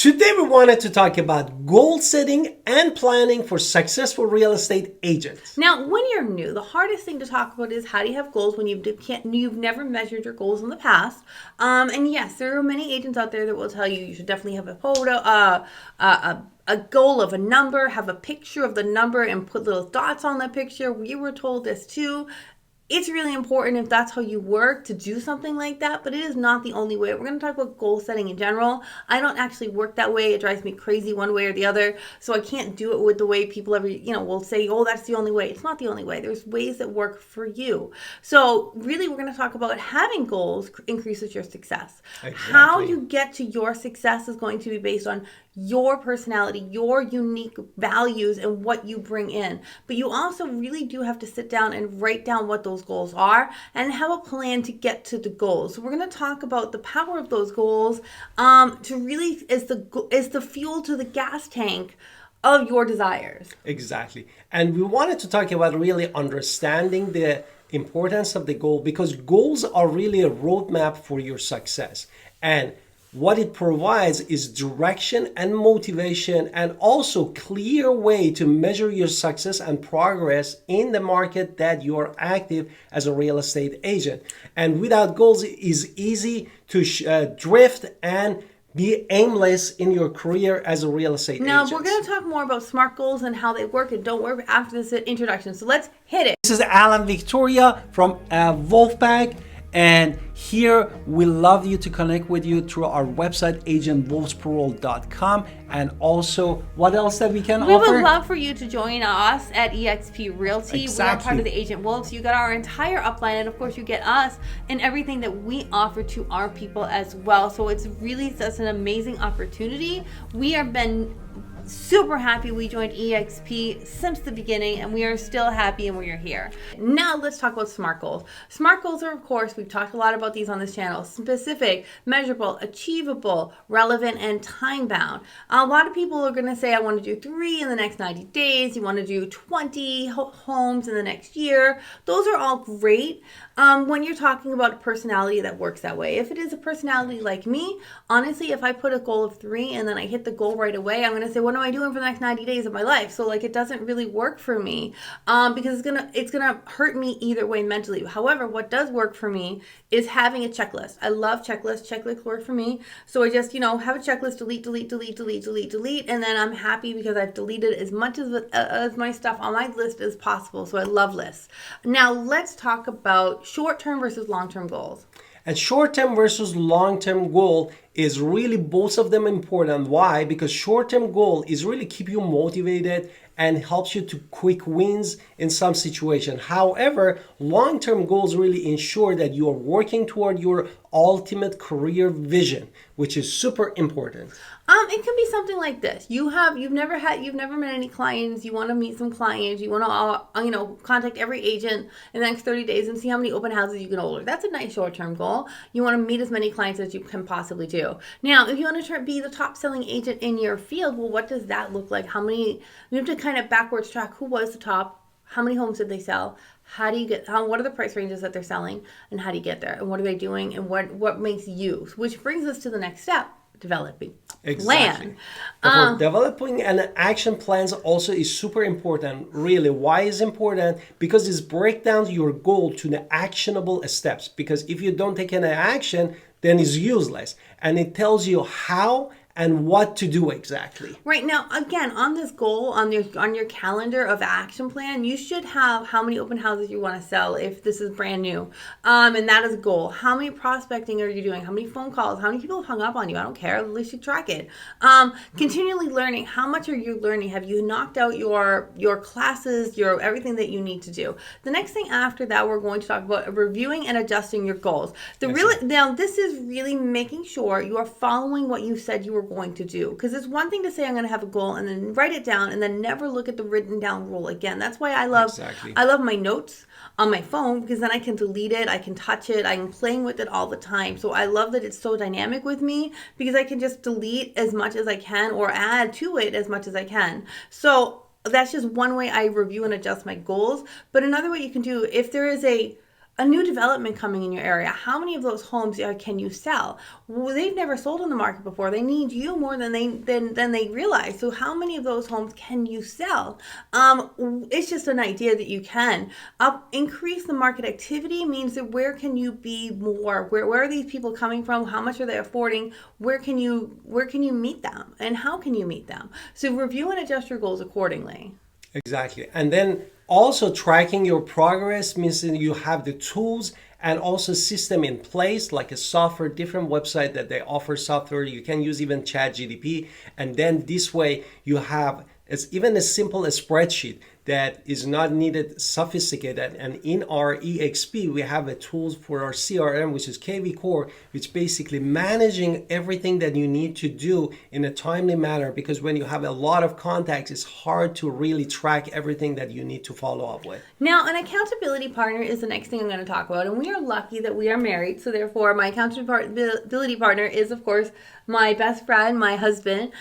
Today we wanted to talk about goal setting and planning for successful real estate agents. Now, when you're new, the hardest thing to talk about is how do you have goals when you've never measured your goals in the past. And yes, there are many agents out there that will tell you should definitely have a photo, a goal of a number, have a picture of the number and put little dots on the picture. We were told this too. It's really important if that's how you work to do something like that, but it is not the only way. We're going to talk about goal setting in general. I don't actually work that way. It drives me crazy one way or the other. So I can't do it with the way people will say, oh, that's the only way. It's not the only way. There's ways that work for you. So really, we're going to talk about having goals increases your success. Exactly. How you get to your success is going to be based on your personality, your unique values, and what you bring in. But you also really do have to sit down and write down what those goals are and have a plan to get to the goals. So we're going to talk about the power of those goals to really is the fuel to the gas tank of your desires. Exactly. And we wanted to talk about really understanding the importance of the goal, because goals are really a roadmap for your success. And what it provides is direction and motivation, and also clear way to measure your success and progress in the market that you are active as a real estate agent. And without goals, it is easy to drift and be aimless in your career as a real estate agent. Now, we're going to talk more about SMART goals and how they work and don't work after this introduction. So let's hit it. This is Alan Victoria from Wolfpack. And here we love you to connect with you through our website, agentwolfsparole.com. And also, what else that we can offer? We would love for you to join us at eXp Realty. Exactly. We are part of the Agent Wolves. You got our entire upline, and of course you get us and everything that we offer to our people as well. So it's really such an amazing opportunity. We have been super happy we joined eXp since the beginning, and we are still happy and we are here. Now let's talk about SMART goals. SMART goals are, of course, we've talked a lot about these on this channel: specific, measurable, achievable, relevant, and time bound. A lot of people are going to say, I want to do 3 in the next 90 days. You want to do 20 homes in the next year. Those are all great when you're talking about a personality that works that way. If it is a personality like me, honestly, if I put a goal of 3 and then I hit the goal right away, I'm going to say, what am I doing for the next 90 days of my life? So it doesn't really work for me because it's gonna hurt me either way mentally. However, what does work for me is having a checklist. I love checklists. Checklists work for me. So I just have a checklist: delete, and then I'm happy because I've deleted as much as my stuff on my list as possible. So I love lists. Now let's talk about short-term versus long-term goals. And short-term versus long-term goal is really both of them important. Why? Because short-term goal is really keep you motivated and helps you to quick wins in some situation. However, long-term goals really ensure that you are working toward your ultimate career vision, which is super important. It can be something like this. You've never met any clients. You want to meet some clients. You want to, contact every agent in the next 30 days and see how many open houses you can hold. That's a nice short-term goal. You want to meet as many clients as you can possibly do. Now, if you want to be the top-selling agent in your field, well, what does that look like? You have to kind of backwards track who was the top, how many homes did they sell, what are the price ranges that they're selling, and how do you get there, and what are they doing, and what makes you, which brings us to the next step: developing plan. Developing an action plans also is super important. Really, why is important? Because it breaks down your goal to the actionable steps. Because if you don't take any action, then it's useless, and it tells you how and what to do exactly. Right. Now, again, on this goal, on your calendar of action plan, you should have how many open houses you want to sell if this is brand new. And that is a goal. How many prospecting are you doing? How many phone calls? How many people hung up on you? I don't care. At least you track it. Continually learning. How much are you learning? Have you knocked out your classes, your everything that you need to do? The next thing after that, we're going to talk about reviewing and adjusting your goals. Now, this is really making sure you are following what you said you were going to do, because it's one thing to say I'm going to have a goal and then write it down and then never look at the written down rule again. That's why I love my notes on my phone, because then I can delete it, I can touch it, I'm playing with it all the time. So I love that it's so dynamic with me, because I can just delete as much as I can or add to it as much as I can. So that's just one way I review and adjust my goals. But another way you can do, if there is a a new development coming in your area. How many of those homes can you sell? Well, they've never sold on the market before. They need you more than they realize. So how many of those homes can you sell? It's just an idea that you can increase the market activity. Means that where can you be more? Where are these people coming from? How much are they affording? Where can you meet them, and how can you meet them? So review and adjust your goals accordingly. Exactly. And then also tracking your progress means that you have the tools and also system in place, like a software, different website that they offer software. You can use even ChatGPT. And then this way you have it's even as simple as spreadsheet that is not needed sophisticated. And in our EXP, we have a tools for our CRM, which is KV Core, which basically managing everything that you need to do in a timely manner. Because when you have a lot of contacts, it's hard to really track everything that you need to follow up with. Now, an accountability partner is the next thing I'm going to talk about. And we are lucky that we are married. So therefore, my accountability partner is, of course, my best friend, my husband.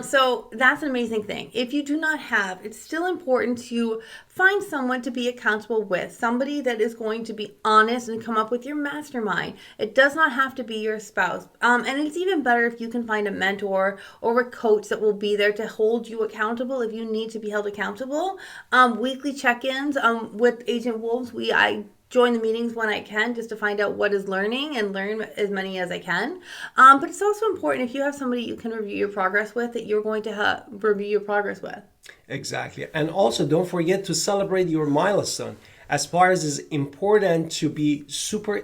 So that's an amazing thing. If you do not have, it's still important to find someone to be accountable with, somebody that is going to be honest and come up with your mastermind. It does not have to be your spouse. And it's even better if you can find a mentor or a coach that will be there to hold you accountable if you need to be held accountable. Weekly check-ins with Agent Wolves. I join the meetings when I can just to find out what is learning and learn as many as I can. But it's also important if you have somebody you can review your progress with that you're going to review your progress with. Exactly. And also don't forget to celebrate your milestone. As far as it's important to be super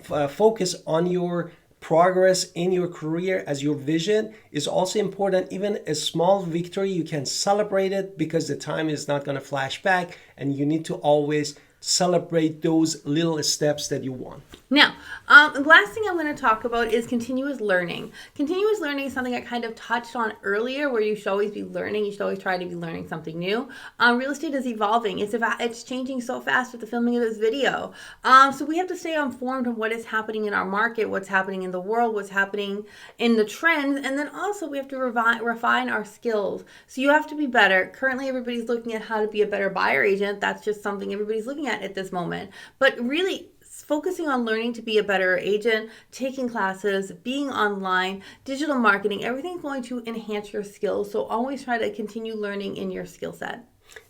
focused on your progress in your career as your vision is also important. Even a small victory, you can celebrate it because the time is not going to flash back, and you need to always celebrate those little steps that you want. Now, the last thing I'm going to talk about is continuous learning. Continuous learning is something I kind of touched on earlier, where you should always be learning. You should always try to be learning something new. Real estate is evolving. It's changing so fast with the filming of this video. So we have to stay informed on what is happening in our market, what's happening in the world, what's happening in the trends, and then also we have to refine our skills. So you have to be better. Currently, everybody's looking at how to be a better buyer agent. That's just something everybody's looking at this moment. But really, focusing on learning to be a better agent, taking classes, being online, digital marketing, everything's going to enhance your skills. So always try to continue learning in your skill set.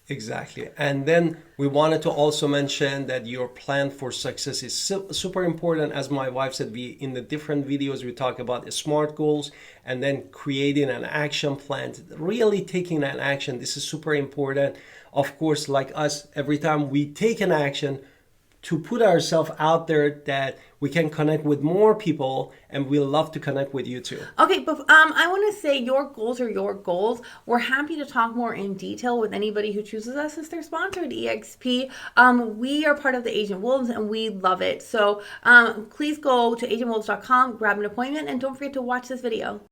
Exactly. And then we wanted to also mention that your plan for success is super important. As my wife said, in the different videos, we talk about SMART goals and then creating an action plan, really taking an action. This is super important. Of course, like us, every time we take an action, to put ourselves out there that we can connect with more people, and we love to connect with you too. Okay, but I want to say your goals are your goals. We're happy to talk more in detail with anybody who chooses us as their sponsor at EXP. We are part of the Agent Wolves, and we love it. So please go to agentwolves.com, grab an appointment, and don't forget to watch this video.